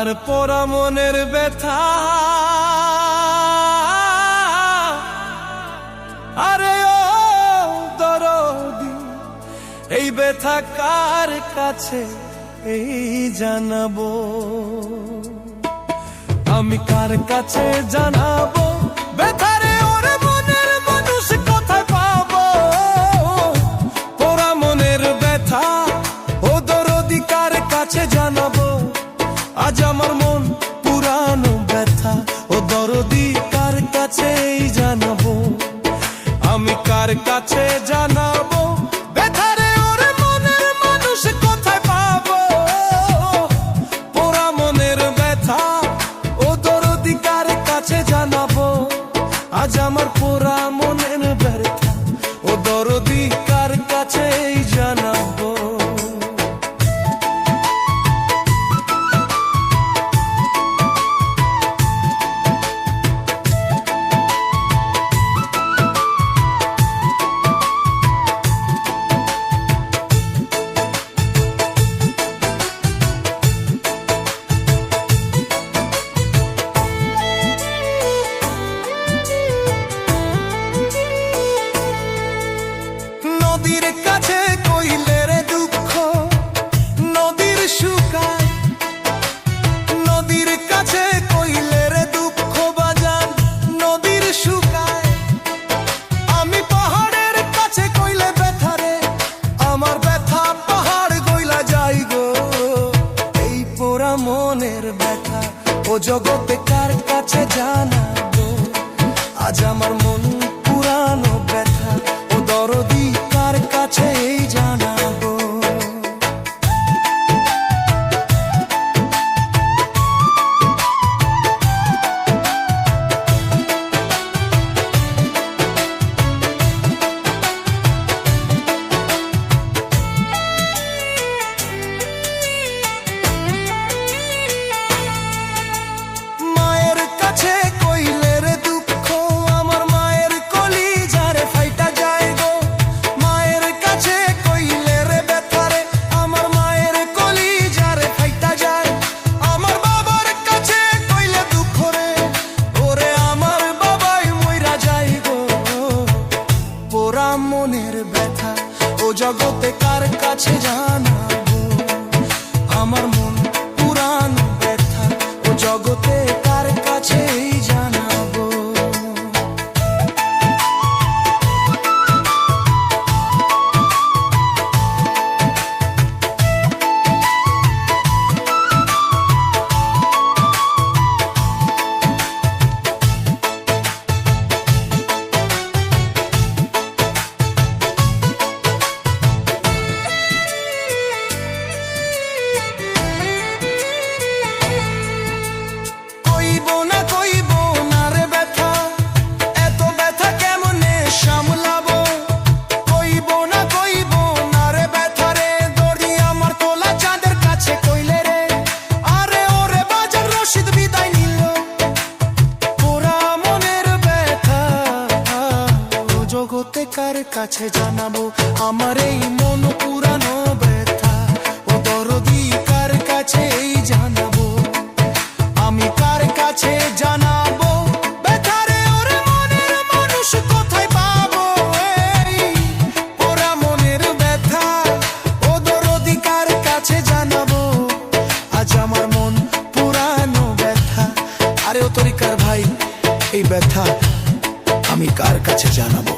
আমার পোড়া মনের ব্যথা, আরে ও দরদি, এই ব্যথা কার কাছে এই জানাবো, আমি কার কাছে জানাবো ব্যথারে ওরে মনের মানুষ কোথায় পাবো। পোড়া মনের ব্যথা ও দরদি কার কাছে জানাবো, আজ আমার মন পুরানো ব্যথা ও দরদি কার কাছে জানাবো, আমি কার কাছে জানাবো ব্যথারে ওরে মনের মানুষ কোথায় পাবো। পোড়া মনের ব্যথা ও দরদি কার কাছে জানাবো, আজ আমার পোড়া মনের ব্যথা ও দরদি কার কাছে জানাবো। নদীর কাছে কইলে রে দুঃখ নদীর শুকায়, নদীর কাছে কইলে রে দুঃখ বাজান নদীর শুকায়। আমি পাহাড়ের কাছে কইলে ব্যথা রে আমার ব্যথা পাহাড় গইলা যাই গো। এই পোড়া মনের ব্যথা ও জগতে কার কাছে জানাবো, আজ আমার মন পুরানো ব্যথা ও দরদি কার কাছে জানাবো। মায়ের কাছে কইলে রে দুঃখ আমার মায়ের কলিজারে ফাইটা যায় গো। মায়ের কাছে কইলে রে ব্যথা রে আমার মায়ের কলিজারে ফাইটা যায়। আমার বাবার কাছে কইলে দুঃখ রে ওরে আমার বাবাই মইরা যায় গো। পোড়া মনের ব্যথা ও জগতে কার কাছে জানাবো, আমার মন পুরানো ব্যথা ও জগতে কার কাছে জানাবো। কইবো না রে ব্যথা এত ব্যথা কেমনে সামলাবো। কইবো না রে ব্যথা রে দড়ি আমার তোলা চাঁদের কাছে কইলে রে আরে ওরে বাজার রশিদ বিদায় নিল। পোড়া মনের ব্যথা ও জগতে কার কাছে জানাবো, আমার এই মন পুরানো ব্যথা ও দরদি কার কাছে জানাবো, আমি কার কাছে জানাবো ব্যথারে ওরে মনের মানুষ কোথায় পাবো। এই পোড়া মনের ব্যথা ও দরদি কার কাছে জানাবো, আজ আমার মন পুরানো ব্যথা, আরে ও তরিকার ভাই এই ব্যথা আমি কার কাছে জানাবো।